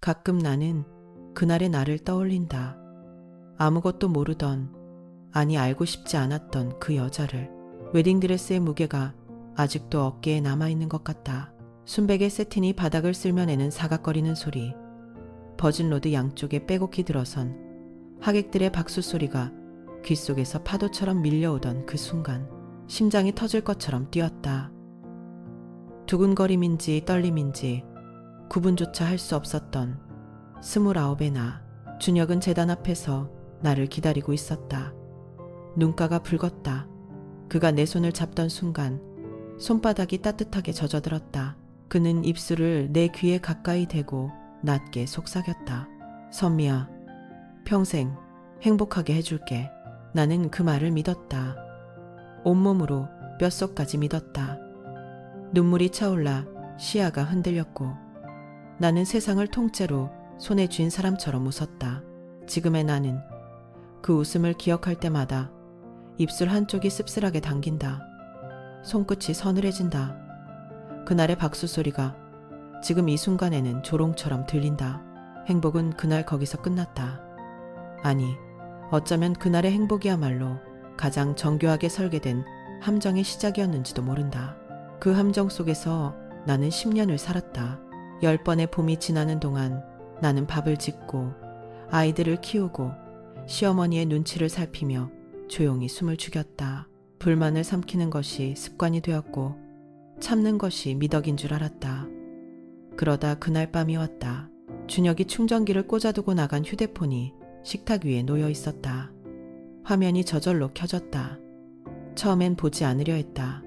가끔 나는 그날의 나를 떠올린다. 아무것도 모르던, 아니 알고 싶지 않았던 그 여자를. 웨딩드레스의 무게가 아직도 어깨에 남아있는 것 같다. 순백의 세틴이 바닥을 쓸면에는 사각거리는 소리. 버진로드 양쪽에 빼곡히 들어선 하객들의 박수 소리가 귓속에서 파도처럼 밀려오던 그 순간 심장이 터질 것처럼 뛰었다. 두근거림인지 떨림인지 구분조차 할 수 없었던 29의 나. 준혁은 재단 앞에서 나를 기다리고 있었다. 눈가가 붉었다. 그가 내 손을 잡던 순간 손바닥이 따뜻하게 젖어들었다. 그는 입술을 내 귀에 가까이 대고 낮게 속삭였다. 선미야, 평생 행복하게 해줄게. 나는 그 말을 믿었다. 온몸으로 뼛속까지 믿었다. 눈물이 차올라 시야가 흔들렸고 나는 세상을 통째로 손에 쥔 사람처럼 웃었다. 지금의 나는 그 웃음을 기억할 때마다 입술 한쪽이 씁쓸하게 당긴다. 손끝이 서늘해진다. 그날의 박수 소리가 지금 이 순간에는 조롱처럼 들린다. 행복은 그날 거기서 끝났다. 아니, 어쩌면 그날의 행복이야말로 가장 정교하게 설계된 함정의 시작이었는지도 모른다. 그 함정 속에서 나는 10년을 살았다. 10번의 봄이 지나는 동안 나는 밥을 짓고 아이들을 키우고 시어머니의 눈치를 살피며 조용히 숨을 죽였다. 불만을 삼키는 것이 습관이 되었고 참는 것이 미덕인 줄 알았다. 그러다 그날 밤이 왔다. 준혁이 충전기를 꽂아두고 나간 휴대폰이 식탁 위에 놓여 있었다. 화면이 저절로 켜졌다. 처음엔 보지 않으려 했다.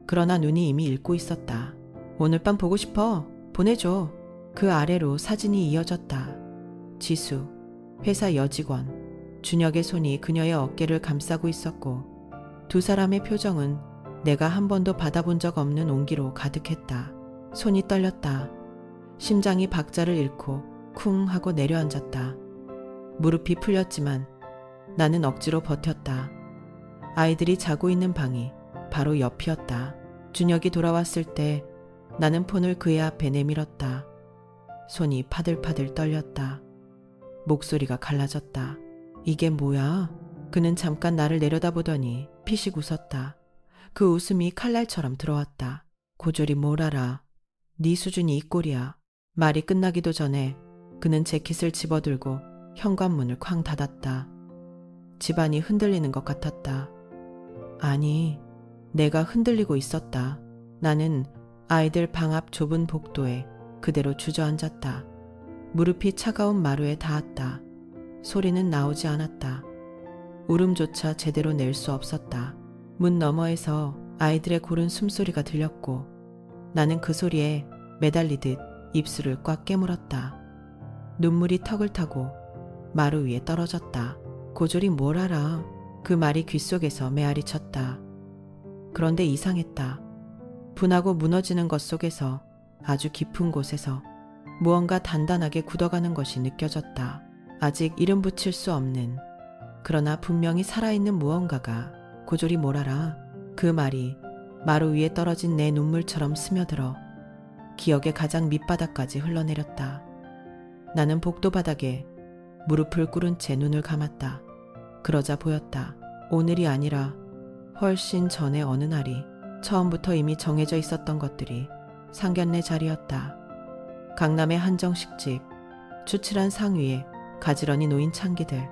그러나 눈이 이미 읽고 있었다. 오늘 밤 보고 싶어. 보내줘. 그 아래로 사진이 이어졌다. 지수, 회사 여직원. 준혁의 손이 그녀의 어깨를 감싸고 있었고 두 사람의 표정은 내가 한 번도 받아본 적 없는 온기로 가득했다. 손이 떨렸다. 심장이 박자를 잃고 쿵 하고 내려앉았다. 무릎이 풀렸지만 나는 억지로 버텼다. 아이들이 자고 있는 방이 바로 옆이었다. 준혁이 돌아왔을 때 나는 폰을 그의 앞에 내밀었다. 손이 파들파들 떨렸다. 목소리가 갈라졌다. 이게 뭐야? 그는 잠깐 나를 내려다보더니 피식 웃었다. 그 웃음이 칼날처럼 들어왔다. 고졸이 뭘 알아. 네 수준이 이 꼴이야. 말이 끝나기도 전에 그는 재킷을 집어들고 현관문을 쾅 닫았다. 집안이 흔들리는 것 같았다. 아니, 내가 흔들리고 있었다. 나는 아이들 방 앞 좁은 복도에 그대로 주저앉았다. 무릎이 차가운 마루에 닿았다. 소리는 나오지 않았다. 울음조차 제대로 낼 수 없었다. 문 너머에서 아이들의 고른 숨소리가 들렸고 나는 그 소리에 매달리듯 입술을 꽉 깨물었다. 눈물이 턱을 타고 마루 위에 떨어졌다. 고졸이 뭘 알아. 그 말이 귓속에서 메아리 쳤다. 그런데 이상했다. 분하고 무너지는 것 속에서 아주 깊은 곳에서 무언가 단단하게 굳어가는 것이 느껴졌다. 아직 이름 붙일 수 없는, 그러나 분명히 살아있는 무언가가. 고졸이 뭘 알아. 그 말이 마루 위에 떨어진 내 눈물처럼 스며들어 기억의 가장 밑바닥까지 흘러내렸다. 나는 복도 바닥에 무릎을 꿇은 채 눈을 감았다. 그러자 보였다. 오늘이 아니라 훨씬 전의 어느 날이, 처음부터 이미 정해져 있었던 것들이 상견례 자리였다. 강남의 한정식집, 추칠한 상 위에 가지런히 놓인 창기들.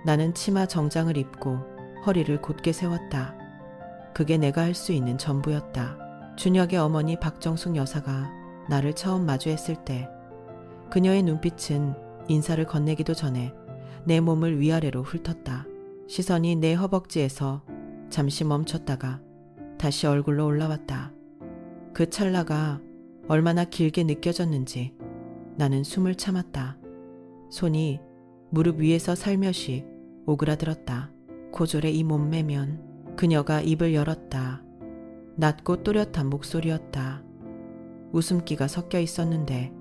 나는 치마 정장을 입고 허리를 곧게 세웠다. 그게 내가 할 수 있는 전부였다. 준혁의 어머니 박정숙 여사가 나를 처음 마주했을 때 그녀의 눈빛은 인사를 건네기도 전에 내 몸을 위아래로 훑었다. 시선이 내 허벅지에서 잠시 멈췄다가 다시 얼굴로 올라왔다. 그 찰나가 얼마나 길게 느껴졌는지 나는 숨을 참았다. 손이 무릎 위에서 살며시 오그라들었다. 고졸의 이 몸매면. 그녀가 입을 열었다. 낮고 또렷한 목소리였다. 웃음기가 섞여 있었는데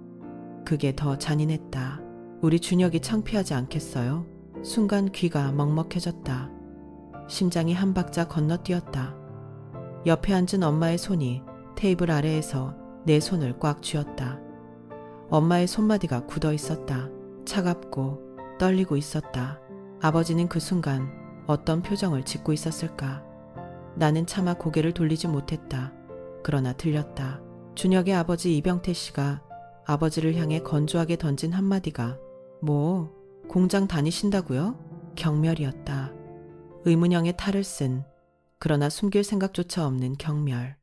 그게 더 잔인했다. 우리 준혁이 창피하지 않겠어요? 순간 귀가 먹먹해졌다. 심장이 한 박자 건너뛰었다. 옆에 앉은 엄마의 손이 테이블 아래에서 내 손을 꽉 쥐었다. 엄마의 손마디가 굳어 있었다. 차갑고 떨리고 있었다. 아버지는 그 순간 어떤 표정을 짓고 있었을까? 나는 차마 고개를 돌리지 못했다. 그러나 들렸다. 준혁의 아버지 이병태 씨가 아버지를 향해 건조하게 던진 한마디가 뭐 공장 다니신다고요? 경멸이었다. 의문형의 탈을 쓴 그러나 숨길 생각조차 없는 경멸.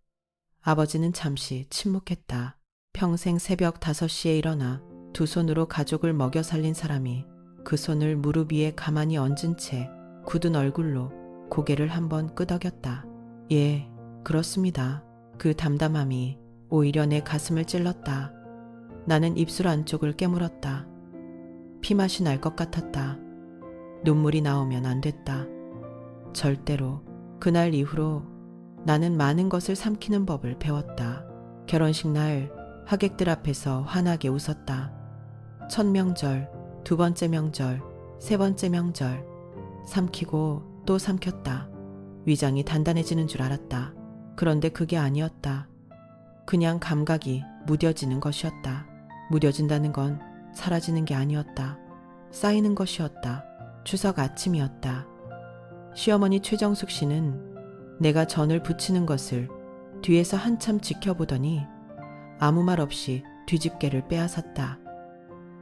아버지는 잠시 침묵했다. 평생 새벽 5시에 일어나 두 손으로 가족을 먹여 살린 사람이 그 손을 무릎 위에 가만히 얹은 채 굳은 얼굴로 고개를 한번 끄덕였다. 예, 그렇습니다. 그 담담함이 오히려 내 가슴을 찔렀다. 나는 입술 안쪽을 깨물었다. 피맛이 날 것 같았다. 눈물이 나오면 안 됐다. 절대로. 그날 이후로 나는 많은 것을 삼키는 법을 배웠다. 결혼식 날 하객들 앞에서 환하게 웃었다. 첫 명절, 두 번째 명절, 세 번째 명절. 삼키고 또 삼켰다. 위장이 단단해지는 줄 알았다. 그런데 그게 아니었다. 그냥 감각이 무뎌지는 것이었다. 무뎌진다는 건 사라지는 게 아니었다. 쌓이는 것이었다. 추석 아침이었다. 시어머니 최정숙 씨는 내가 전을 부치는 것을 뒤에서 한참 지켜보더니 아무 말 없이 뒤집개를 빼앗았다.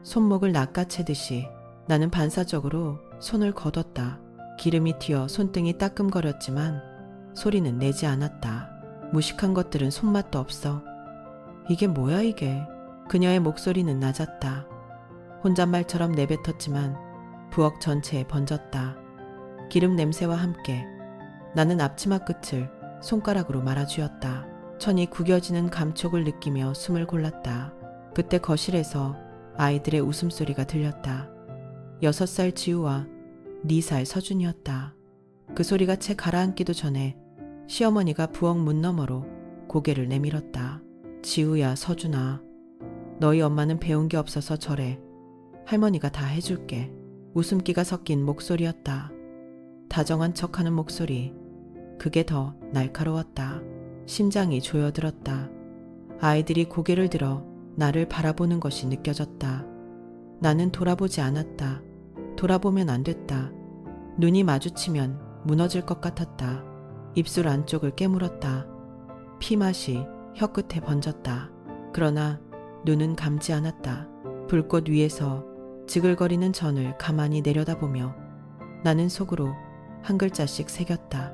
손목을 낚아채듯이 나는 반사적으로 손을 걷었다. 기름이 튀어 손등이 따끔거렸지만 소리는 내지 않았다. 무식한 것들은 손맛도 없어. 이게 뭐야 이게. 그녀의 목소리는 낮았다. 혼잣말처럼 내뱉었지만 부엌 전체에 번졌다. 기름 냄새와 함께 나는 앞치마 끝을 손가락으로 말아쥐었다. 천이 구겨지는 감촉을 느끼며 숨을 골랐다. 그때 거실에서 아이들의 웃음소리가 들렸다. 6살 지우와 4살 서준이었다. 그 소리가 채 가라앉기도 전에 시어머니가 부엌 문 너머로 고개를 내밀었다. 지우야, 서준아. 너희 엄마는 배운 게 없어서 저래. 할머니가 다 해줄게. 웃음기가 섞인 목소리였다. 다정한 척하는 목소리. 그게 더 날카로웠다. 심장이 조여들었다. 아이들이 고개를 들어 나를 바라보는 것이 느껴졌다. 나는 돌아보지 않았다. 돌아보면 안 됐다. 눈이 마주치면 무너질 것 같았다. 입술 안쪽을 깨물었다. 피맛이 혀끝에 번졌다. 그러나 눈은 감지 않았다. 불꽃 위에서 지글거리는 전을 가만히 내려다보며 나는 속으로 한 글자씩 새겼다.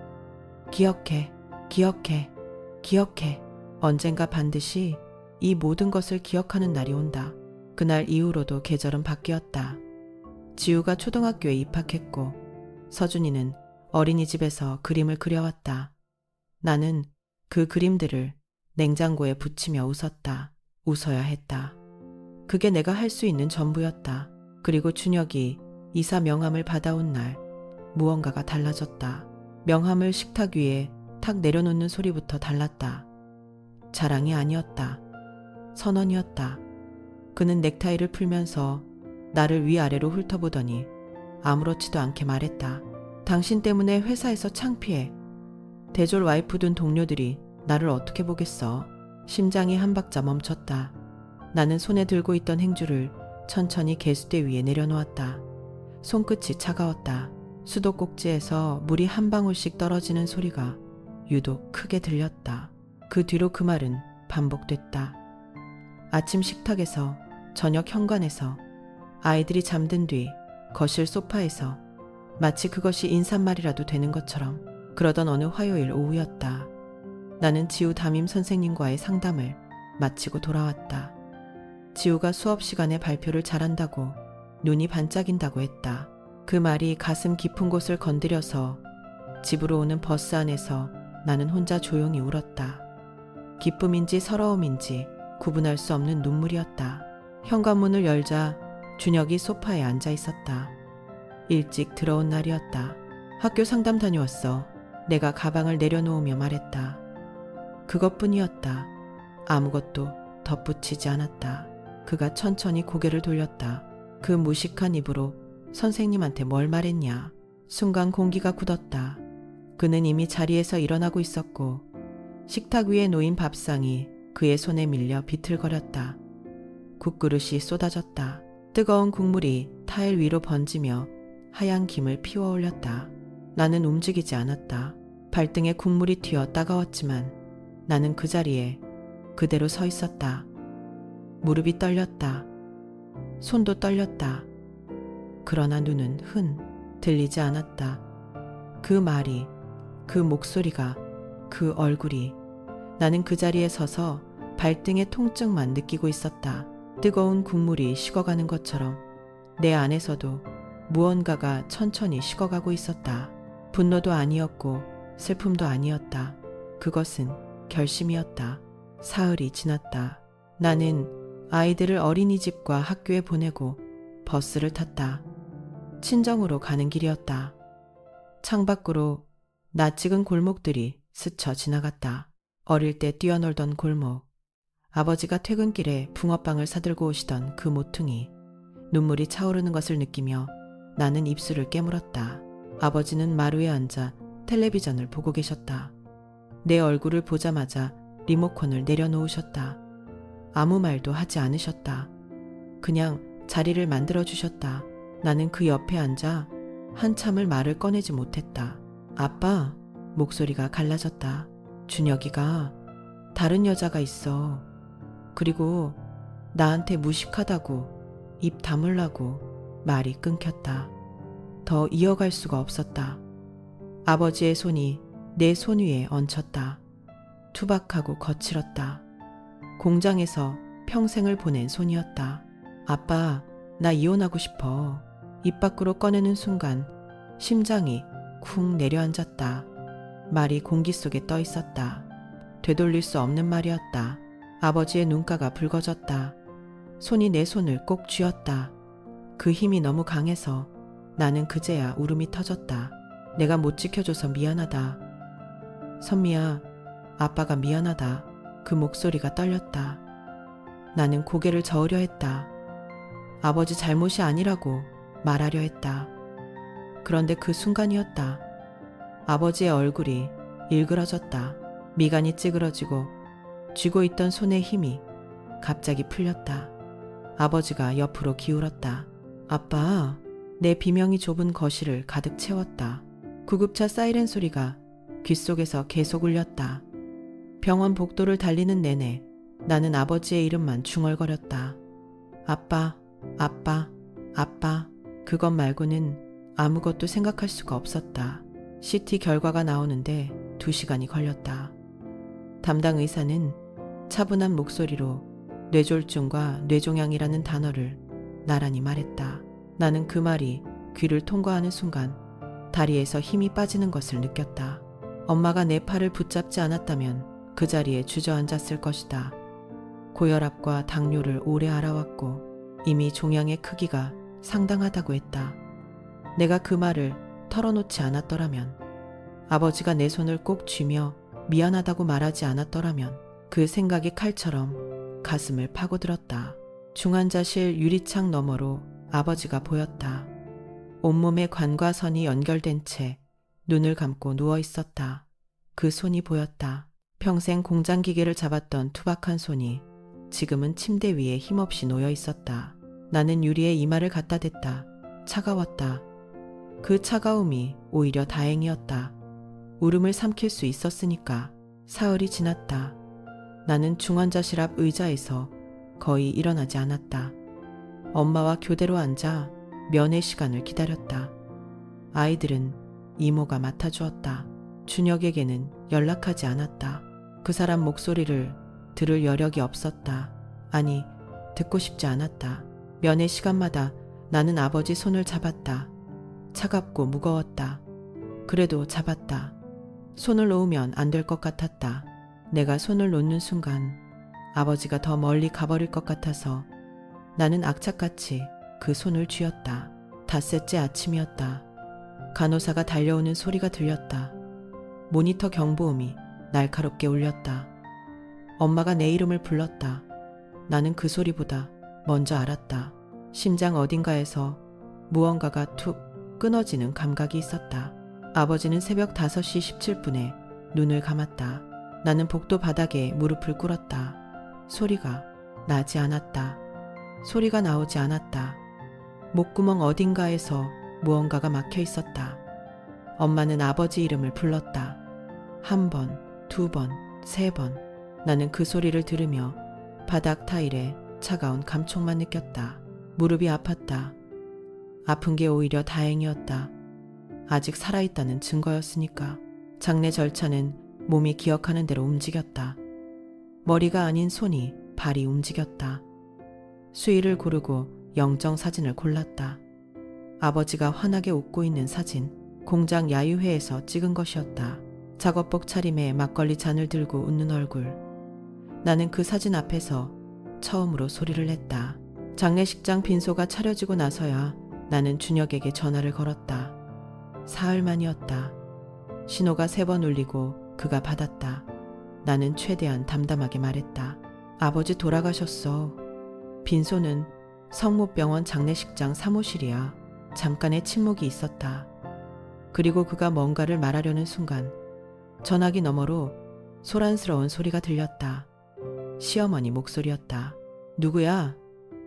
기억해, 기억해, 기억해. 언젠가 반드시 이 모든 것을 기억하는 날이 온다. 그날 이후로도 계절은 바뀌었다. 지우가 초등학교에 입학했고 서준이는 어린이집에서 그림을 그려왔다. 나는 그 그림들을 냉장고에 붙이며 웃었다. 웃어야 했다. 그게 내가 할 수 있는 전부였다. 그리고 준혁이 이사 명함을 받아온 날 무언가가 달라졌다. 명함을 식탁 위에 탁 내려놓는 소리부터 달랐다. 자랑이 아니었다. 선언이었다. 그는 넥타이를 풀면서 나를 위아래로 훑어보더니 아무렇지도 않게 말했다. 당신 때문에 회사에서 창피해. 대졸 와이프 둔 동료들이 나를 어떻게 보겠어. 심장이 한 박자 멈췄다. 나는 손에 들고 있던 행주를 천천히 개수대 위에 내려놓았다. 손끝이 차가웠다. 수도꼭지에서 물이 한 방울씩 떨어지는 소리가 유독 크게 들렸다. 그 뒤로 그 말은 반복됐다. 아침 식탁에서, 저녁 현관에서, 아이들이 잠든 뒤 거실 소파에서 마치 그것이 인사말이라도 되는 것처럼 그러던 어느 화요일 오후였다. 나는 지우 담임 선생님과의 상담을 마치고 돌아왔다. 지우가 수업 시간에 발표를 잘한다고 눈이 반짝인다고 했다. 그 말이 가슴 깊은 곳을 건드려서 집으로 오는 버스 안에서 나는 혼자 조용히 울었다. 기쁨인지 서러움인지 구분할 수 없는 눈물이었다. 현관문을 열자 준혁이 소파에 앉아 있었다. 일찍 들어온 날이었다. 학교 상담 다녀왔어. 내가 가방을 내려놓으며 말했다. 그것뿐이었다. 아무것도 덧붙이지 않았다. 그가 천천히 고개를 돌렸다. 그 무식한 입으로 선생님한테 뭘 말했냐. 순간 공기가 굳었다. 그는 이미 자리에서 일어나고 있었고 식탁 위에 놓인 밥상이 그의 손에 밀려 비틀거렸다. 국그릇이 쏟아졌다. 뜨거운 국물이 타일 위로 번지며 하얀 김을 피워 올렸다. 나는 움직이지 않았다. 발등에 국물이 튀어 따가웠지만 나는 그 자리에 그대로 서 있었다. 무릎이 떨렸다. 손도 떨렸다. 그러나 눈은 들리지 않았다. 그 말이, 그 목소리가, 그 얼굴이. 나는 그 자리에 서서 발등의 통증만 느끼고 있었다. 뜨거운 국물이 식어가는 것처럼 내 안에서도 무언가가 천천히 식어가고 있었다. 분노도 아니었고 슬픔도 아니었다. 그것은 결심이었다. 사흘이 지났다. 나는 아이들을 어린이집과 학교에 보내고 버스를 탔다. 친정으로 가는 길이었다. 창밖으로 낯익은 골목들이 스쳐 지나갔다. 어릴 때 뛰어놀던 골목, 아버지가 퇴근길에 붕어빵을 사들고 오시던 그 모퉁이, 눈물이 차오르는 것을 느끼며 나는 입술을 깨물었다. 아버지는 마루에 앉아 텔레비전을 보고 계셨다. 내 얼굴을 보자마자 리모컨을 내려놓으셨다. 아무 말도 하지 않으셨다. 그냥 자리를 만들어 주셨다. 나는 그 옆에 앉아 한참을 말을 꺼내지 못했다. 아빠, 목소리가 갈라졌다. 준혁이가 다른 여자가 있어. 그리고 나한테 무식하다고 입 다물라고. 말이 끊겼다. 더 이어갈 수가 없었다. 아버지의 손이 내 손 위에 얹혔다. 투박하고 거칠었다. 공장에서 평생을 보낸 손이었다. 아빠, 나 이혼하고 싶어. 입 밖으로 꺼내는 순간 심장이 쿵 내려앉았다. 말이 공기 속에 떠 있었다. 되돌릴 수 없는 말이었다. 아버지의 눈가가 붉어졌다. 손이 내 손을 꼭 쥐었다. 그 힘이 너무 강해서 나는 그제야 울음이 터졌다. 내가 못 지켜줘서 미안하다. 선미야, 아빠가 미안하다. 그 목소리가 떨렸다. 나는 고개를 저으려 했다. 아버지 잘못이 아니라고 말하려 했다. 그런데 그 순간이었다. 아버지의 얼굴이 일그러졌다. 미간이 찌그러지고 쥐고 있던 손의 힘이 갑자기 풀렸다. 아버지가 옆으로 기울었다. 아빠, 내 비명이 좁은 거실을 가득 채웠다. 구급차 사이렌 소리가 귓속에서 계속 울렸다. 병원 복도를 달리는 내내 나는 아버지의 이름만 중얼거렸다. 아빠, 아빠, 아빠. 그것 말고는 아무것도 생각할 수가 없었다. CT 결과가 나오는데 2시간이 걸렸다. 담당 의사는 차분한 목소리로 뇌졸중과 뇌종양이라는 단어를 나란히 말했다. 나는 그 말이 귀를 통과하는 순간 다리에서 힘이 빠지는 것을 느꼈다. 엄마가 내 팔을 붙잡지 않았다면 그 자리에 주저앉았을 것이다. 고혈압과 당뇨를 오래 알아왔고 이미 종양의 크기가 상당하다고 했다. 내가 그 말을 털어놓지 않았더라면, 아버지가 내 손을 꼭 쥐며 미안하다고 말하지 않았더라면 그 생각이 칼처럼 가슴을 파고들었다. 중환자실 유리창 너머로 아버지가 보였다. 온몸에 관과 선이 연결된 채 눈을 감고 누워 있었다. 그 손이 보였다. 평생 공장 기계를 잡았던 투박한 손이 지금은 침대 위에 힘없이 놓여 있었다. 나는 유리에 이마를 갖다 댔다. 차가웠다. 그 차가움이 오히려 다행이었다. 울음을 삼킬 수 있었으니까. 사흘이 지났다. 나는 중환자실 앞 의자에서 거의 일어나지 않았다. 엄마와 교대로 앉아 면회 시간을 기다렸다. 아이들은 이모가 맡아주었다. 준혁에게는 연락하지 않았다. 그 사람 목소리를 들을 여력이 없었다. 아니, 듣고 싶지 않았다. 면회 시간마다 나는 아버지 손을 잡았다. 차갑고 무거웠다. 그래도 잡았다. 손을 놓으면 안 될 것 같았다. 내가 손을 놓는 순간 아버지가 더 멀리 가버릴 것 같아서 나는 악착같이 그 손을 쥐었다. 닷새째 아침이었다. 간호사가 달려오는 소리가 들렸다. 모니터 경보음이 날카롭게 울렸다. 엄마가 내 이름을 불렀다. 나는 그 소리보다 먼저 알았다. 심장 어딘가에서 무언가가 툭 끊어지는 감각이 있었다. 아버지는 새벽 5시 17분에 눈을 감았다. 나는 복도 바닥에 무릎을 꿇었다. 소리가 나지 않았다. 소리가 나오지 않았다. 목구멍 어딘가에서 무언가가 막혀 있었다. 엄마는 아버지 이름을 불렀다. 한 번, 두 번, 세 번. 나는 그 소리를 들으며 바닥 타일에 차가운 감촉만 느꼈다. 무릎이 아팠다. 아픈 게 오히려 다행이었다. 아직 살아있다는 증거였으니까. 장례 절차는 몸이 기억하는 대로 움직였다. 머리가 아닌 손이, 발이 움직였다. 수의를 고르고 영정 사진을 골랐다. 아버지가 환하게 웃고 있는 사진, 공장 야유회에서 찍은 것이었다. 작업복 차림에 막걸리 잔을 들고 웃는 얼굴. 나는 그 사진 앞에서 처음으로 소리를 냈다. 장례식장 빈소가 차려지고 나서야 나는 준혁에게 전화를 걸었다. 사흘 만이었다. 신호가 3번 울리고 그가 받았다. 나는 최대한 담담하게 말했다. 아버지 돌아가셨어. 빈소는 성모병원 장례식장 사무실이야. 잠깐의 침묵이 있었다. 그리고 그가 뭔가를 말하려는 순간 전화기 너머로 소란스러운 소리가 들렸다. 시어머니 목소리였다. 누구야?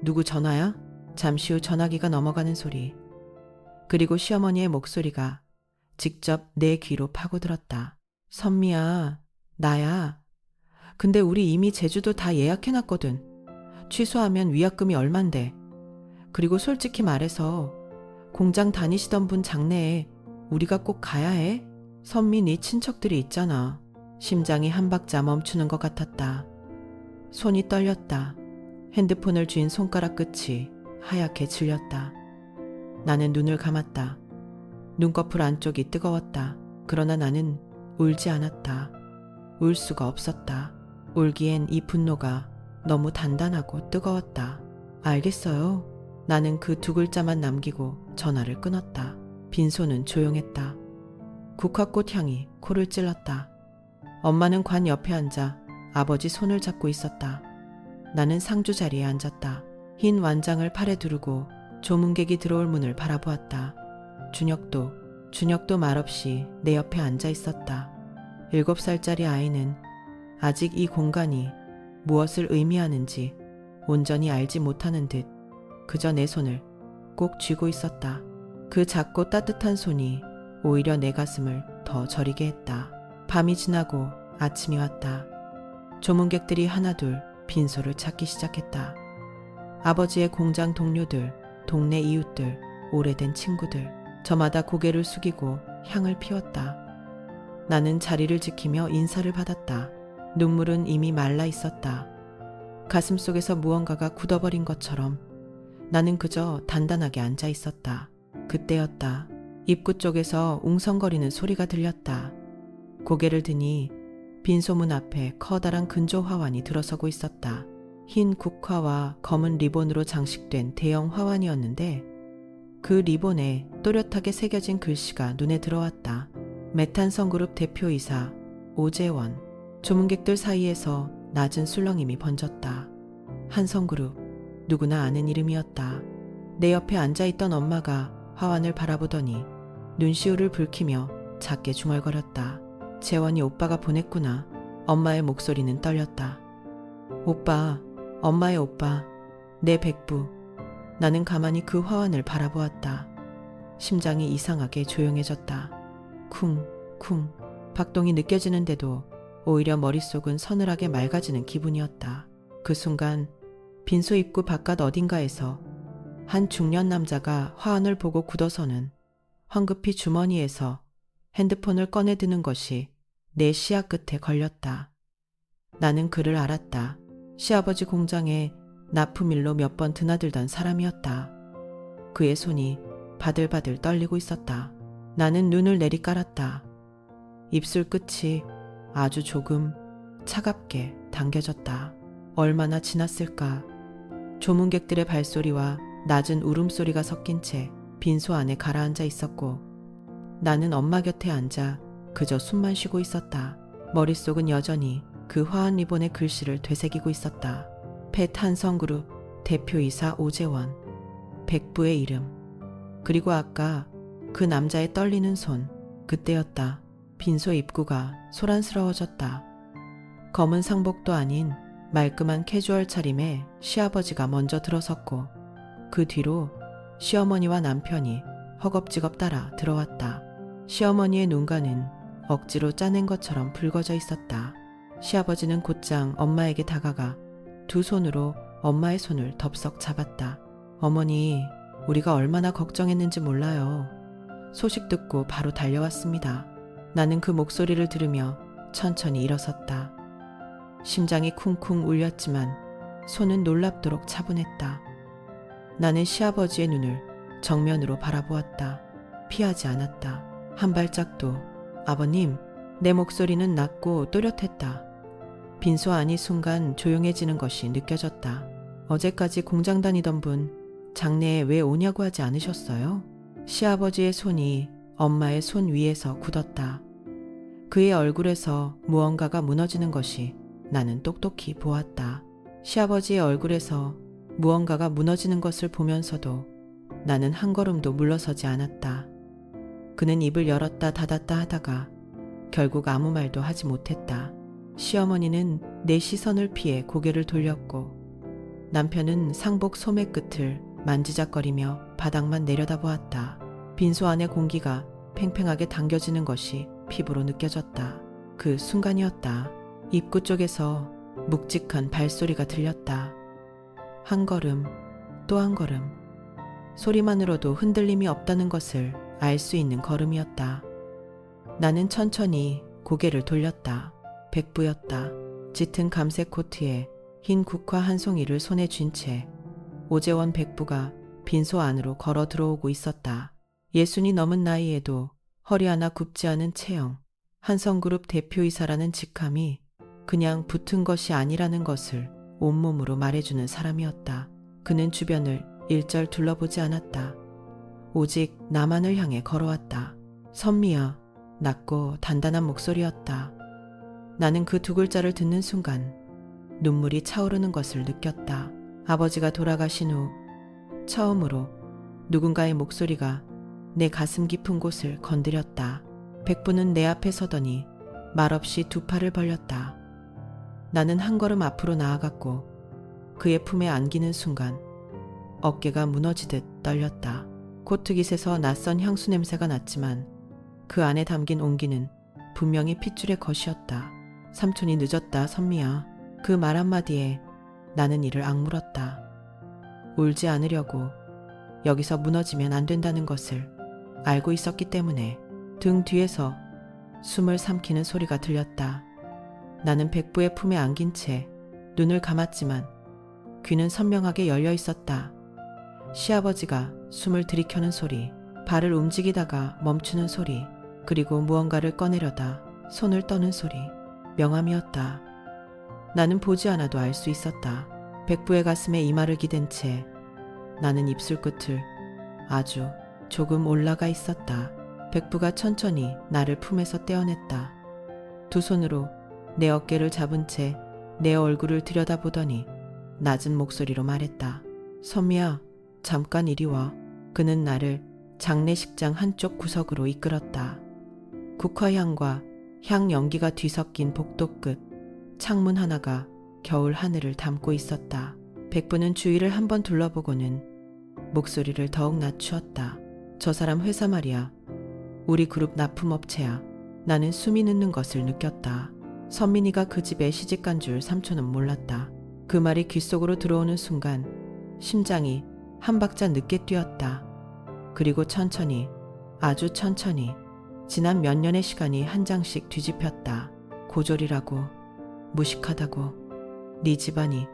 누구 전화야? 잠시 후 전화기가 넘어가는 소리. 그리고 시어머니의 목소리가 직접 내 귀로 파고들었다. 선미야, 나야. 근데 우리 이미 제주도 다 예약해놨거든. 취소하면 위약금이 얼만데. 그리고 솔직히 말해서 공장 다니시던 분 장례에 우리가 꼭 가야 해? 선미 네 친척들이 있잖아. 심장이 한 박자 멈추는 것 같았다. 손이 떨렸다. 핸드폰을 쥔 손가락 끝이 하얗게 질렸다. 나는 눈을 감았다. 눈꺼풀 안쪽이 뜨거웠다. 그러나 나는 울지 않았다. 울 수가 없었다. 울기엔 이 분노가 너무 단단하고 뜨거웠다. 알겠어요. 나는 그 2글자만 남기고 전화를 끊었다. 빈소는 조용했다. 국화꽃 향이 코를 찔렀다. 엄마는 관 옆에 앉아 아버지 손을 잡고 있었다. 나는 상주 자리에 앉았다. 흰 완장을 팔에 두르고 조문객이 들어올 문을 바라보았다. 준혁도 말없이 내 옆에 앉아 있었다. 7살짜리 아이는 아직 이 공간이 무엇을 의미하는지 온전히 알지 못하는 듯 그저 내 손을 꼭 쥐고 있었다. 그 작고 따뜻한 손이 오히려 내 가슴을 더 저리게 했다. 밤이 지나고 아침이 왔다. 조문객들이 하나둘 빈소를 찾기 시작했다. 아버지의 공장 동료들, 동네 이웃들, 오래된 친구들, 저마다 고개를 숙이고 향을 피웠다. 나는 자리를 지키며 인사를 받았다. 눈물은 이미 말라 있었다. 가슴속에서 무언가가 굳어버린 것처럼 나는 그저 단단하게 앉아 있었다. 그때였다. 입구 쪽에서 웅성거리는 소리가 들렸다. 고개를 드니 빈소문 앞에 커다란 근조 화환이 들어서고 있었다. 흰 국화와 검은 리본으로 장식된 대형 화환이었는데 그 리본에 또렷하게 새겨진 글씨가 눈에 들어왔다. 메탄성그룹 대표이사 오재원. 조문객들 사이에서 낮은 술렁임이 번졌다. 한성그룹, 누구나 아는 이름이었다. 내 옆에 앉아있던 엄마가 화환을 바라보더니 눈시울을 붉히며 작게 중얼거렸다. 재원이 오빠가 보냈구나. 엄마의 목소리는 떨렸다. 오빠, 엄마의 오빠, 내 백부. 나는 가만히 그 화환을 바라보았다. 심장이 이상하게 조용해졌다. 쿵쿵 박동이 느껴지는데도 오히려 머릿속은 서늘하게 맑아지는 기분이었다. 그 순간 빈소 입구 바깥 어딘가에서 한 중년 남자가 화환을 보고 굳어서는 황급히 주머니에서 핸드폰을 꺼내 드는 것이 내 시야 끝에 걸렸다. 나는 그를 알았다. 시아버지 공장에 납품일로 몇 번 드나들던 사람이었다. 그의 손이 바들바들 떨리고 있었다. 나는 눈을 내리깔았다. 입술 끝이 아주 조금 차갑게 당겨졌다. 얼마나 지났을까. 조문객들의 발소리와 낮은 울음소리가 섞인 채 빈소 안에 가라앉아 있었고 나는 엄마 곁에 앉아 그저 숨만 쉬고 있었다. 머릿속은 여전히 그 화한 리본의 글씨를 되새기고 있었다. 펫한성그룹 대표이사 오재원, 백부의 이름, 그리고 아까 그 남자의 떨리는 손. 그때였다. 빈소 입구가 소란스러워졌다. 검은 상복도 아닌 말끔한 캐주얼 차림에 시아버지가 먼저 들어섰고 그 뒤로 시어머니와 남편이 허겁지겁 따라 들어왔다. 시어머니의 눈가는 억지로 짜낸 것처럼 붉어져 있었다. 시아버지는 곧장 엄마에게 다가가 두 손으로 엄마의 손을 덥석 잡았다. 어머니, 우리가 얼마나 걱정했는지 몰라요. 소식 듣고 바로 달려왔습니다. 나는 그 목소리를 들으며 천천히 일어섰다. 심장이 쿵쿵 울렸지만 손은 놀랍도록 차분했다. 나는 시아버지의 눈을 정면으로 바라보았다. 피하지 않았다. 한 발짝도. 아버님, 내 목소리는 낮고 또렷했다. 빈소 안이 순간 조용해지는 것이 느껴졌다. 어제까지 공장 다니던 분, 장례에 왜 오냐고 하지 않으셨어요? 시아버지의 손이 엄마의 손 위에서 굳었다. 그의 얼굴에서 무언가가 무너지는 것이 나는 똑똑히 보았다. 시아버지의 얼굴에서 무언가가 무너지는 것을 보면서도 나는 한 걸음도 물러서지 않았다. 그는 입을 열었다 닫았다 하다가 결국 아무 말도 하지 못했다. 시어머니는 내 시선을 피해 고개를 돌렸고 남편은 상복 소매 끝을 만지작거리며 바닥만 내려다보았다. 빈소 안의 공기가 팽팽하게 당겨지는 것이 피부로 느껴졌다. 그 순간이었다. 입구 쪽에서 묵직한 발소리가 들렸다. 한 걸음, 또 한 걸음. 소리만으로도 흔들림이 없다는 것을 알 수 있는 걸음이었다. 나는 천천히 고개를 돌렸다. 백부였다. 짙은 감색 코트에 흰 국화 한 송이를 손에 쥔 채 오재원 백부가 빈소 안으로 걸어 들어오고 있었다. 60이 넘은 나이에도 허리 하나 굽지 않은 체형, 한성그룹 대표이사라는 직함이 그냥 붙은 것이 아니라는 것을 온몸으로 말해주는 사람이었다. 그는 주변을 일절 둘러보지 않았다. 오직 나만을 향해 걸어왔다. 선미야, 낮고 단단한 목소리였다. 나는 그 두 글자를 듣는 순간 눈물이 차오르는 것을 느꼈다. 아버지가 돌아가신 후 처음으로 누군가의 목소리가 내 가슴 깊은 곳을 건드렸다. 백부는 내 앞에 서더니 말없이 두 팔을 벌렸다. 나는 한 걸음 앞으로 나아갔고 그의 품에 안기는 순간 어깨가 무너지듯 떨렸다. 코트깃에서 낯선 향수 냄새가 났지만 그 안에 담긴 온기는 분명히 핏줄의 것이었다. 삼촌이 늦었다, 선미야. 그 말 한마디에 나는 이를 악물었다. 울지 않으려고, 여기서 무너지면 안 된다는 것을 알고 있었기 때문에. 등 뒤에서 숨을 삼키는 소리가 들렸다. 나는 백부의 품에 안긴 채 눈을 감았지만 귀는 선명하게 열려 있었다. 시아버지가 숨을 들이켜는 소리, 발을 움직이다가 멈추는 소리, 그리고 무언가를 꺼내려다 손을 떠는 소리. 명함이었다. 나는 보지 않아도 알 수 있었다. 백부의 가슴에 이마를 기댄 채 나는 입술 끝을 아주 조금 올라가 있었다. 백부가 천천히 나를 품에서 떼어냈다. 두 손으로 내 어깨를 잡은 채 내 얼굴을 들여다보더니 낮은 목소리로 말했다. 선미야, 잠깐 이리 와. 그는 나를 장례식장 한쪽 구석으로 이끌었다. 국화향과 향 연기가 뒤섞인 복도 끝 창문 하나가 겨울 하늘을 담고 있었다. 백부는 주위를 한번 둘러보고는 목소리를 더욱 낮추었다. 저 사람 회사 말이야. 우리 그룹 납품업체야. 나는 숨이 늦는 것을 느꼈다. 선민이가 그 집에 시집간 줄 삼촌은 몰랐다. 그 말이 귓속으로 들어오는 순간 심장이 한 박자 늦게 뛰었다. 그리고 천천히, 아주 천천히 지난 몇 년의 시간이 한 장씩 뒤집혔다. 고졸이라고, 무식하다고, 네 집안이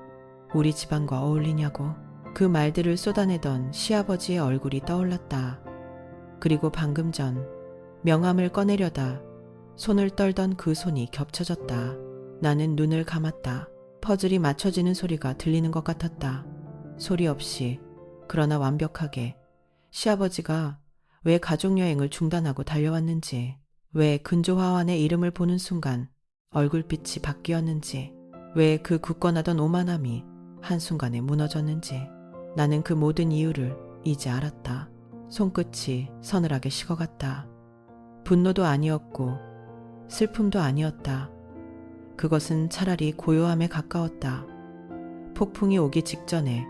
우리 집안과 어울리냐고. 그 말들을 쏟아내던 시아버지의 얼굴이 떠올랐다. 그리고 방금 전 명함을 꺼내려다 손을 떨던 그 손이 겹쳐졌다. 나는 눈을 감았다. 퍼즐이 맞춰지는 소리가 들리는 것 같았다. 소리 없이, 그러나 완벽하게. 시아버지가 왜 가족여행을 중단하고 달려왔는지, 왜 근조화환의 이름을 보는 순간 얼굴빛이 바뀌었는지, 왜 그 굳건하던 오만함이 한순간에 무너졌는지. 나는 그 모든 이유를 이제 알았다. 손끝이 서늘하게 식어갔다. 분노도 아니었고 슬픔도 아니었다. 그것은 차라리 고요함에 가까웠다. 폭풍이 오기 직전에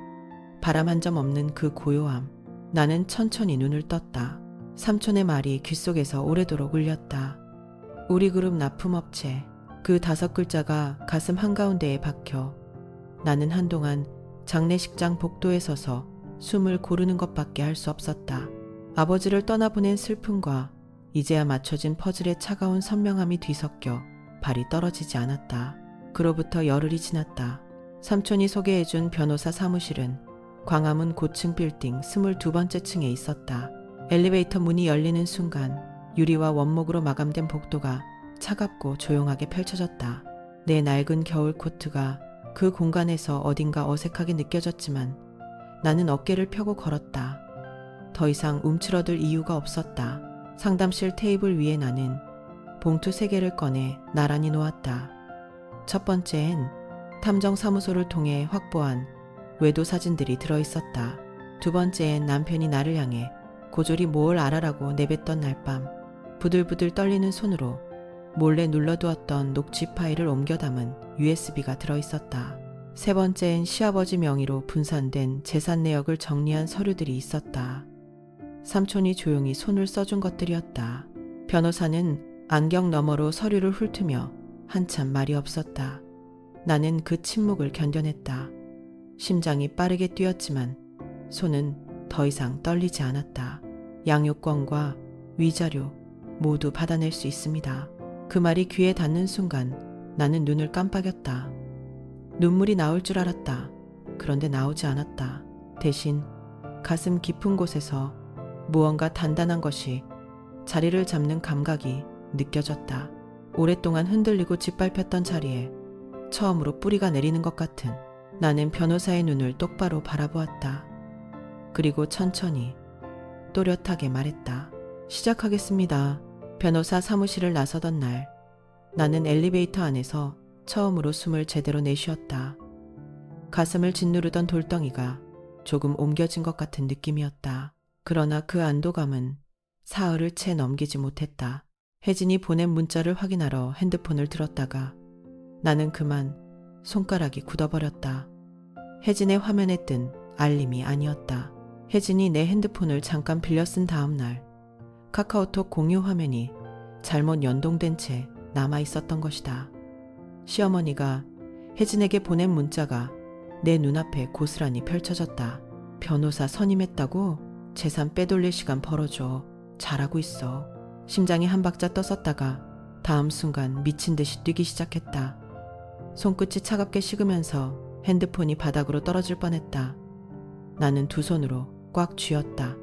바람 한 점 없는 그 고요함. 나는 천천히 눈을 떴다. 삼촌의 말이 귓속에서 오래도록 울렸다. 우리 그룹 납품업체. 그 5글자가 가슴 한가운데에 박혀 나는 한동안 장례식장 복도에 서서 숨을 고르는 것밖에 할 수 없었다. 아버지를 떠나보낸 슬픔과 이제야 맞춰진 퍼즐의 차가운 선명함이 뒤섞여 발이 떨어지지 않았다. 그로부터 열흘이 지났다. 삼촌이 소개해준 변호사 사무실은 광화문 고층 빌딩 22번째 층에 있었다. 엘리베이터 문이 열리는 순간 유리와 원목으로 마감된 복도가 차갑고 조용하게 펼쳐졌다. 내 낡은 겨울 코트가 그 공간에서 어딘가 어색하게 느껴졌지만 나는 어깨를 펴고 걸었다. 더 이상 움츠러들 이유가 없었다. 상담실 테이블 위에 나는 봉투 3개를 꺼내 나란히 놓았다. 첫 번째엔 탐정사무소를 통해 확보한 외도 사진들이 들어있었다. 두 번째엔 남편이 나를 향해 고졸이 뭘 알아라고 내뱉던 날밤 부들부들 떨리는 손으로 몰래 눌러두었던 녹취 파일을 옮겨 담은 USB가 들어있었다. 세 번째엔 시아버지 명의로 분산된 재산 내역을 정리한 서류들이 있었다. 삼촌이 조용히 손을 써준 것들이었다. 변호사는 안경 너머로 서류를 훑으며 한참 말이 없었다. 나는 그 침묵을 견뎌냈다. 심장이 빠르게 뛰었지만 손은 더 이상 떨리지 않았다. 양육권과 위자료 모두 받아낼 수 있습니다. 그 말이 귀에 닿는 순간 나는 눈을 깜빡였다. 눈물이 나올 줄 알았다. 그런데 나오지 않았다. 대신 가슴 깊은 곳에서 무언가 단단한 것이 자리를 잡는 감각이 느껴졌다. 오랫동안 흔들리고 짓밟혔던 자리에 처음으로 뿌리가 내리는 것 같은. 나는 변호사의 눈을 똑바로 바라보았다. 그리고 천천히 또렷하게 말했다. 시작하겠습니다. 변호사 사무실을 나서던 날 나는 엘리베이터 안에서 처음으로 숨을 제대로 내쉬었다. 가슴을 짓누르던 돌덩이가 조금 옮겨진 것 같은 느낌이었다. 그러나 그 안도감은 사흘을 채 넘기지 못했다. 혜진이 보낸 문자를 확인하러 핸드폰을 들었다가 나는 그만 손가락이 굳어버렸다. 혜진의 화면에 뜬 알림이 아니었다. 혜진이 내 핸드폰을 잠깐 빌려 쓴 다음 날 카카오톡 공유 화면이 잘못 연동된 채 남아 있었던 것이다. 시어머니가 혜진에게 보낸 문자가 내 눈앞에 고스란히 펼쳐졌다. 변호사 선임했다고? 재산 빼돌릴 시간 벌어줘. 잘하고 있어. 심장이 한 박자 떠섰다가 다음 순간 미친 듯이 뛰기 시작했다. 손끝이 차갑게 식으면서 핸드폰이 바닥으로 떨어질 뻔했다. 나는 두 손으로 꽉 쥐었다.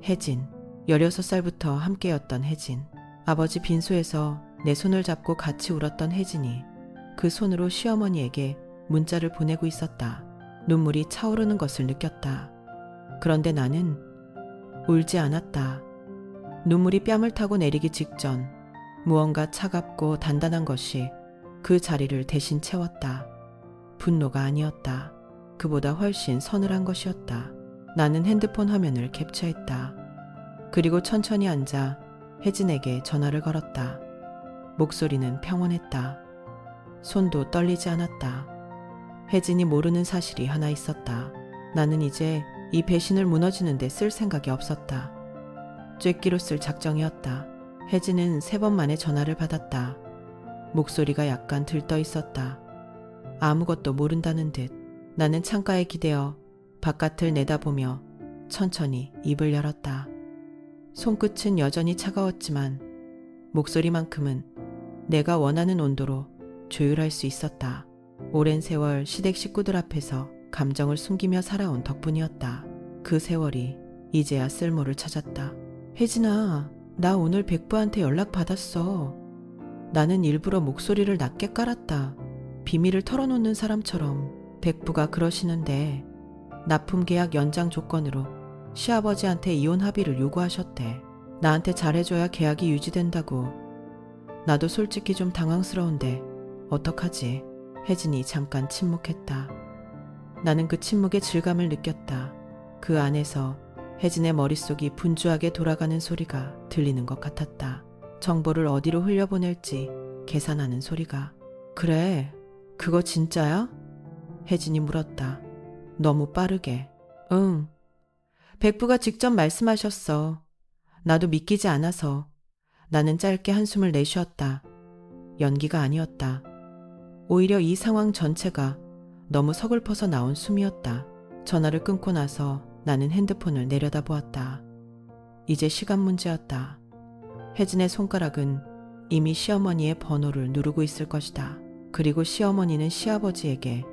혜진. 16살부터 함께였던 혜진. 아버지 빈소에서 내 손을 잡고 같이 울었던 혜진이 그 손으로 시어머니에게 문자를 보내고 있었다. 눈물이 차오르는 것을 느꼈다. 그런데 나는 울지 않았다. 눈물이 뺨을 타고 내리기 직전 무언가 차갑고 단단한 것이 그 자리를 대신 채웠다. 분노가 아니었다. 그보다 훨씬 서늘한 것이었다. 나는 핸드폰 화면을 캡처했다. 그리고 천천히 앉아 혜진에게 전화를 걸었다. 목소리는 평온했다. 손도 떨리지 않았다. 혜진이 모르는 사실이 하나 있었다. 나는 이제 이 배신을 무너지는데 쓸 생각이 없었다. 쬐끼로 쓸 작정이었다. 혜진은 3번 만에 전화를 받았다. 목소리가 약간 들떠 있었다. 아무것도 모른다는 듯. 나는 창가에 기대어 바깥을 내다보며 천천히 입을 열었다. 손끝은 여전히 차가웠지만 목소리만큼은 내가 원하는 온도로 조율할 수 있었다. 오랜 세월 시댁 식구들 앞에서 감정을 숨기며 살아온 덕분이었다. 그 세월이 이제야 쓸모를 찾았다. 혜진아, 나 오늘 백부한테 연락 받았어. 나는 일부러 목소리를 낮게 깔았다. 비밀을 털어놓는 사람처럼. 백부가 그러시는데 납품 계약 연장 조건으로 시아버지한테 이혼 합의를 요구하셨대. 나한테 잘해줘야 계약이 유지된다고. 나도 솔직히 좀 당황스러운데 어떡하지? 혜진이 잠깐 침묵했다. 나는 그 침묵의 질감을 느꼈다. 그 안에서 혜진의 머릿속이 분주하게 돌아가는 소리가 들리는 것 같았다. 정보를 어디로 흘려보낼지 계산하는 소리가. 그래, 그거 진짜야? 혜진이 물었다. 너무 빠르게. 응. 백부가 직접 말씀하셨어. 나도 믿기지 않아서. 나는 짧게 한숨을 내쉬었다. 연기가 아니었다. 오히려 이 상황 전체가 너무 서글퍼서 나온 숨이었다. 전화를 끊고 나서 나는 핸드폰을 내려다보았다. 이제 시간 문제였다. 혜진의 손가락은 이미 시어머니의 번호를 누르고 있을 것이다. 그리고 시어머니는 시아버지에게,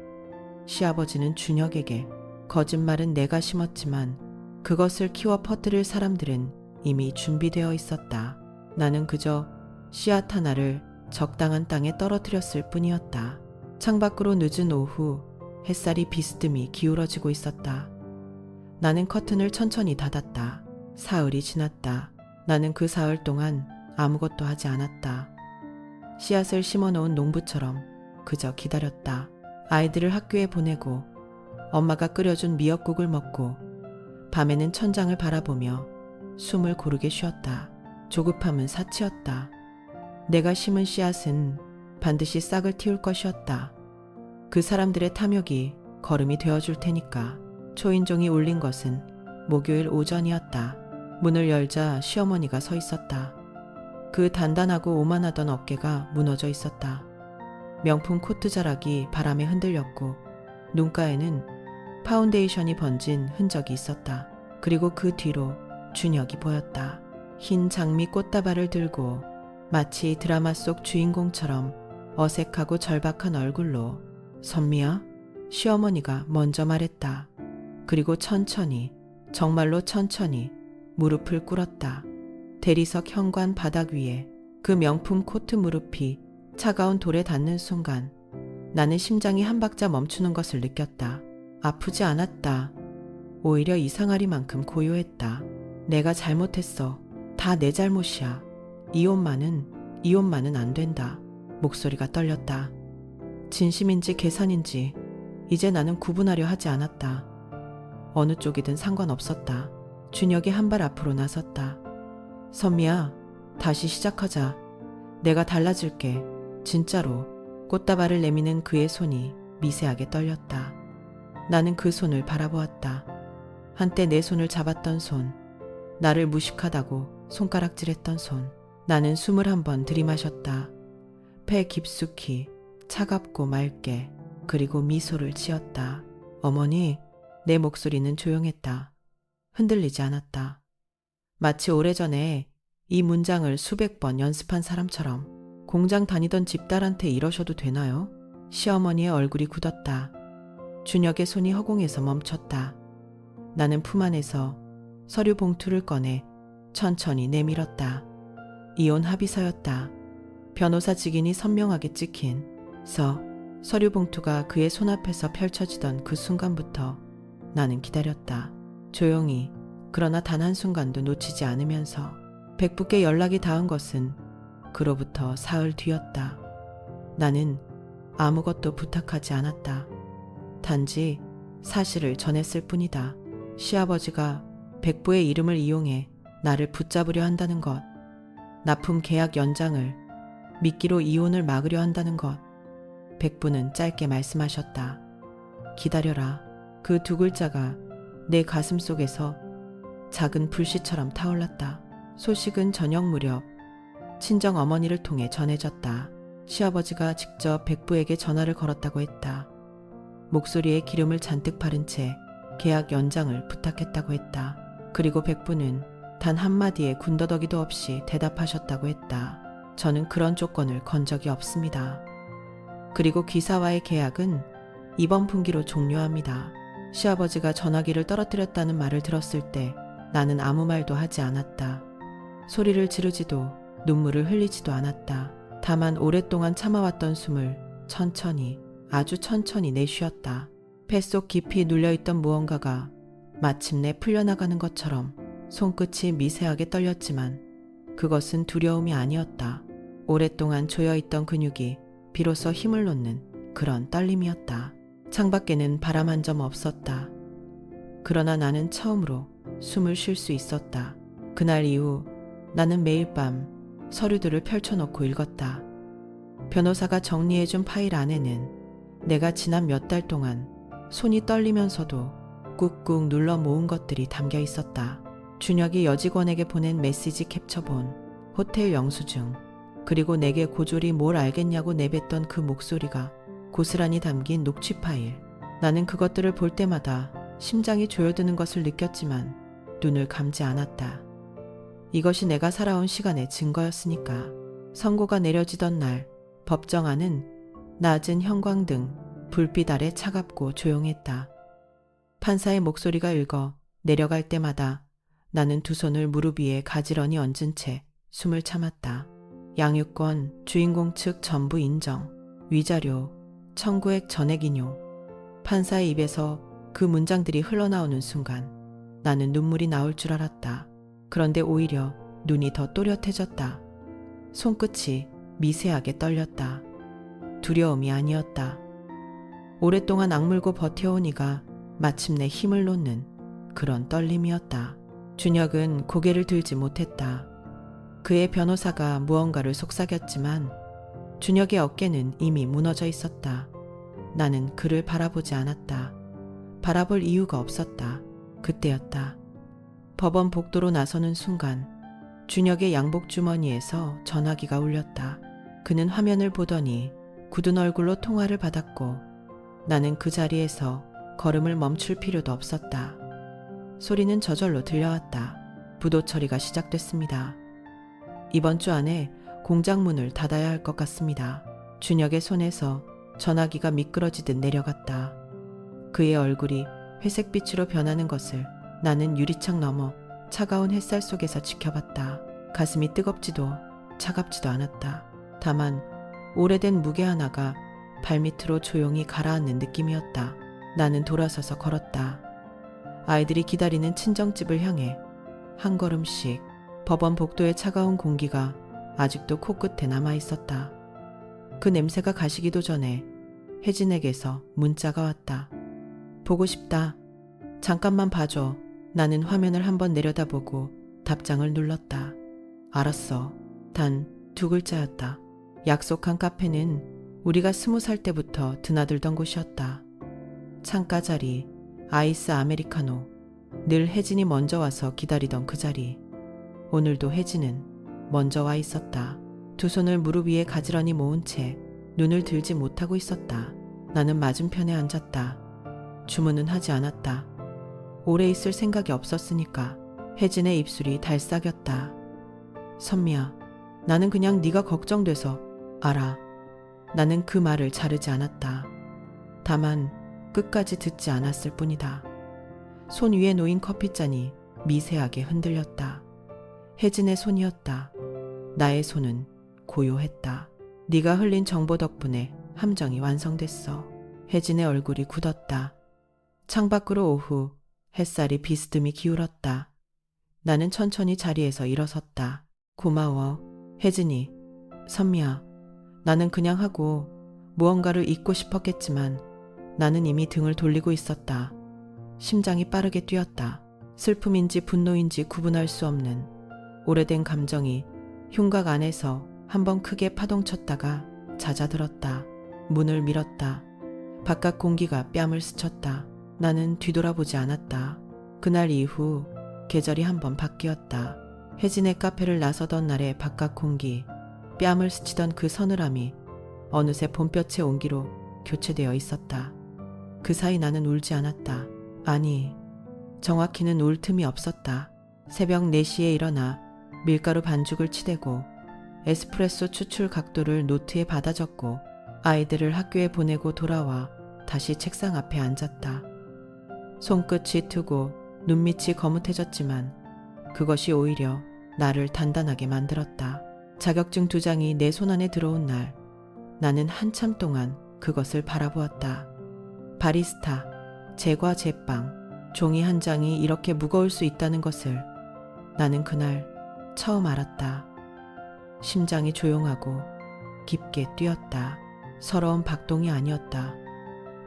시아버지는 준혁에게, 거짓말은 내가 심었지만 그것을 키워 퍼뜨릴 사람들은 이미 준비되어 있었다. 나는 그저 씨앗 하나를 적당한 땅에 떨어뜨렸을 뿐이었다. 창밖으로 늦은 오후 햇살이 비스듬히 기울어지고 있었다. 나는 커튼을 천천히 닫았다. 사흘이 지났다. 나는 그 사흘 동안 아무것도 하지 않았다. 씨앗을 심어놓은 농부처럼 그저 기다렸다. 아이들을 학교에 보내고 엄마가 끓여준 미역국을 먹고 밤에는 천장을 바라보며 숨을 고르게 쉬었다. 조급함은 사치였다. 내가 심은 씨앗은 반드시 싹을 틔울 것이었다. 그 사람들의 탐욕이 걸음이 되어줄 테니까. 초인종이 울린 것은 목요일 오전이었다. 문을 열자 시어머니가 서 있었다. 그 단단하고 오만하던 어깨가 무너져 있었다. 명품 코트 자락이 바람에 흔들렸고 눈가에는 파운데이션이 번진 흔적이 있었다. 그리고 그 뒤로 준혁이 보였다. 흰 장미 꽃다발을 들고 마치 드라마 속 주인공처럼 어색하고 절박한 얼굴로. 선미야? 시어머니가 먼저 말했다. 그리고 천천히, 정말로 천천히 무릎을 꿇었다. 대리석 현관 바닥 위에 그 명품 코트 무릎이 차가운 돌에 닿는 순간 나는 심장이 한 박자 멈추는 것을 느꼈다. 아프지 않았다. 오히려 이상하리만큼 고요했다. 내가 잘못했어. 다 내 잘못이야. 이혼만은 안 된다. 목소리가 떨렸다. 진심인지 계산인지 이제 나는 구분하려 하지 않았다. 어느 쪽이든 상관없었다. 준혁이 한 발 앞으로 나섰다. 선미야, 다시 시작하자. 내가 달라질게. 진짜로. 꽃다발을 내미는 그의 손이 미세하게 떨렸다. 나는 그 손을 바라보았다. 한때 내 손을 잡았던 손, 나를 무식하다고 손가락질했던 손. 나는 숨을 한번 들이마셨다. 폐 깊숙이, 차갑고 맑게, 그리고 미소를 지었다. 어머니, 내 목소리는 조용했다. 흔들리지 않았다. 마치 오래전에 이 문장을 수백 번 연습한 사람처럼. 공장 다니던 집딸한테 이러셔도 되나요? 시어머니의 얼굴이 굳었다. 준혁의 손이 허공에서 멈췄다. 나는 품 안에서 서류 봉투를 꺼내 천천히 내밀었다. 이혼 합의서였다. 변호사 직인이 선명하게 찍힌 서류 봉투가 그의 손앞에서 펼쳐지던 그 순간부터 나는 기다렸다. 조용히, 그러나 단 한순간도 놓치지 않으면서. 백부께 연락이 닿은 것은 그로부터 사흘 뒤였다. 나는 아무것도 부탁하지 않았다. 단지 사실을 전했을 뿐이다. 시아버지가 백부의 이름을 이용해 나를 붙잡으려 한다는 것, 납품 계약 연장을, 미끼로 이혼을 막으려 한다는 것. 백부는 짧게 말씀하셨다. 기다려라. 그 두 글자가 내 가슴 속에서 작은 불씨처럼 타올랐다. 소식은 저녁 무렵 친정 어머니를 통해 전해졌다. 시아버지가 직접 백부에게 전화를 걸었다고 했다. 목소리에 기름을 잔뜩 바른 채 계약 연장을 부탁했다고 했다. 그리고 백부는 단 한마디의 군더더기도 없이 대답하셨다고 했다. 저는 그런 조건을 건 적이 없습니다. 그리고 기사와의 계약은 이번 분기로 종료합니다. 시아버지가 전화기를 떨어뜨렸다는 말을 들었을 때 나는 아무 말도 하지 않았다. 소리를 지르지도 눈물을 흘리지도 않았다. 다만 오랫동안 참아왔던 숨을 천천히, 아주 천천히 내쉬었다. 폐 속 깊이 눌려있던 무언가가 마침내 풀려나가는 것처럼 손끝이 미세하게 떨렸지만 그것은 두려움이 아니었다. 오랫동안 조여있던 근육이 비로소 힘을 놓는 그런 떨림이었다. 창밖에는 바람 한 점 없었다. 그러나 나는 처음으로 숨을 쉴 수 있었다. 그날 이후 나는 매일 밤 서류들을 펼쳐놓고 읽었다. 변호사가 정리해준 파일 안에는 내가 지난 몇 달 동안 손이 떨리면서도 꾹꾹 눌러 모은 것들이 담겨 있었다. 준혁이 여직원에게 보낸 메시지 캡처본, 호텔 영수증, 그리고 내게 고졸이 뭘 알겠냐고 내뱉던 그 목소리가 고스란히 담긴 녹취 파일. 나는 그것들을 볼 때마다 심장이 조여드는 것을 느꼈지만 눈을 감지 않았다. 이것이 내가 살아온 시간의 증거였으니까. 선고가 내려지던 날 법정 안은 낮은 형광등, 불빛 아래 차갑고 조용했다. 판사의 목소리가 읽어 내려갈 때마다 나는 두 손을 무릎 위에 가지런히 얹은 채 숨을 참았다. 양육권, 주인공 측 전부 인정, 위자료, 청구액 전액 인용. 판사의 입에서 그 문장들이 흘러나오는 순간 나는 눈물이 나올 줄 알았다. 그런데 오히려 눈이 더 또렷해졌다. 손끝이 미세하게 떨렸다. 두려움이 아니었다. 오랫동안 악물고 버텨온 이가 마침내 힘을 놓는 그런 떨림이었다. 준혁은 고개를 들지 못했다. 그의 변호사가 무언가를 속삭였지만 준혁의 어깨는 이미 무너져 있었다. 나는 그를 바라보지 않았다. 바라볼 이유가 없었다. 그때였다. 법원 복도로 나서는 순간 준혁의 양복 주머니에서 전화기가 울렸다. 그는 화면을 보더니 굳은 얼굴로 통화를 받았고 나는 그 자리에서 걸음을 멈출 필요도 없었다. 소리는 저절로 들려왔다. 부도 처리가 시작됐습니다. 이번 주 안에 공장 문을 닫아야 할 것 같습니다. 준혁의 손에서 전화기가 미끄러지듯 내려갔다. 그의 얼굴이 회색빛으로 변하는 것을 나는 유리창 너머 차가운 햇살 속에서 지켜봤다. 가슴이 뜨겁지도 차갑지도 않았다. 다만 오래된 무게 하나가 발밑으로 조용히 가라앉는 느낌이었다. 나는 돌아서서 걸었다. 아이들이 기다리는 친정집을 향해 한 걸음씩. 법원 복도의 차가운 공기가 아직도 코끝에 남아있었다. 그 냄새가 가시기도 전에 혜진에게서 문자가 왔다. 보고 싶다. 잠깐만 봐줘. 나는 화면을 한번 내려다보고 답장을 눌렀다. 알았어. 단 2글자였다. 약속한 카페는 우리가 20살 때부터 드나들던 곳이었다. 창가 자리, 아이스 아메리카노. 늘 혜진이 먼저 와서 기다리던 그 자리. 오늘도 혜진은 먼저 와 있었다. 두 손을 무릎 위에 가지런히 모은 채 눈을 들지 못하고 있었다. 나는 맞은편에 앉았다. 주문은 하지 않았다. 오래 있을 생각이 없었으니까. 혜진의 입술이 달싹였다. 선미야, 나는 그냥 네가 걱정돼서. 알아. 나는 그 말을 자르지 않았다. 다만 끝까지 듣지 않았을 뿐이다. 손 위에 놓인 커피잔이 미세하게 흔들렸다. 혜진의 손이었다. 나의 손은 고요했다. 네가 흘린 정보 덕분에 함정이 완성됐어. 혜진의 얼굴이 굳었다. 창밖으로 오후 햇살이 비스듬히 기울었다. 나는 천천히 자리에서 일어섰다. 고마워, 혜진이. 선미야, 나는 그냥 하고 무언가를 잊고 싶었겠지만 나는 이미 등을 돌리고 있었다. 심장이 빠르게 뛰었다. 슬픔인지 분노인지 구분할 수 없는 오래된 감정이 흉곽 안에서 한번 크게 파동쳤다가 잦아들었다. 문을 밀었다. 바깥 공기가 뺨을 스쳤다. 나는 뒤돌아보지 않았다. 그날 이후 계절이 한번 바뀌었다. 혜진의 카페를 나서던 날의 바깥 공기, 뺨을 스치던 그 서늘함이 어느새 봄볕의 온기로 교체되어 있었다. 그 사이 나는 울지 않았다. 아니, 정확히는 울 틈이 없었다. 새벽 4시에 일어나 밀가루 반죽을 치대고 에스프레소 추출 각도를 노트에 받아 적고 아이들을 학교에 보내고 돌아와 다시 책상 앞에 앉았다. 손끝이 트고 눈밑이 거뭇해졌지만 그것이 오히려 나를 단단하게 만들었다. 자격증 2장이 내 손안에 들어온 날, 나는 한참 동안 그것을 바라보았다. 바리스타, 제과 제빵, 종이 한 장이 이렇게 무거울 수 있다는 것을 나는 그날 처음 알았다. 심장이 조용하고 깊게 뛰었다. 서러운 박동이 아니었다.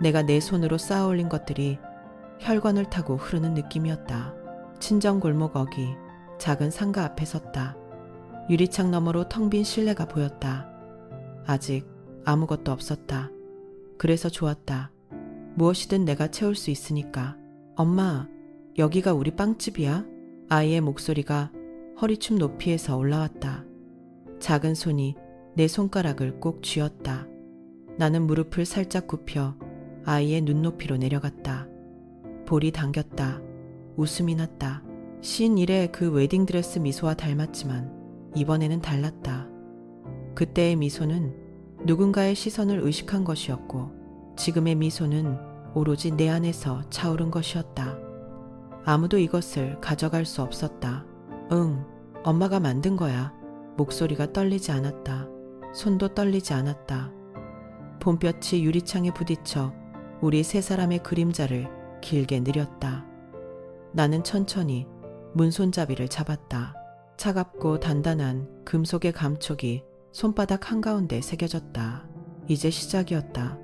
내가 내 손으로 쌓아 올린 것들이 혈관을 타고 흐르는 느낌이었다. 친정 골목 어귀, 작은 상가 앞에 섰다. 유리창 너머로 텅 빈 실내가 보였다. 아직 아무것도 없었다. 그래서 좋았다. 무엇이든 내가 채울 수 있으니까. 엄마, 여기가 우리 빵집이야? 아이의 목소리가 허리춤 높이에서 올라왔다. 작은 손이 내 손가락을 꼭 쥐었다. 나는 무릎을 살짝 굽혀 아이의 눈높이로 내려갔다. 볼이 당겼다. 웃음이 났다. 신 1의 그 웨딩드레스 미소와 닮았지만 이번에는 달랐다. 그때의 미소는 누군가의 시선을 의식한 것이었고 지금의 미소는 오로지 내 안에서 차오른 것이었다. 아무도 이것을 가져갈 수 없었다. 응, 엄마가 만든 거야. 목소리가 떨리지 않았다. 손도 떨리지 않았다. 봄볕이 유리창에 부딪혀 우리 세 사람의 그림자를 길게 느렸다. 나는 천천히 문손잡이를 잡았다. 차갑고 단단한 금속의 감촉이 손바닥 한가운데 새겨졌다. 이제 시작이었다.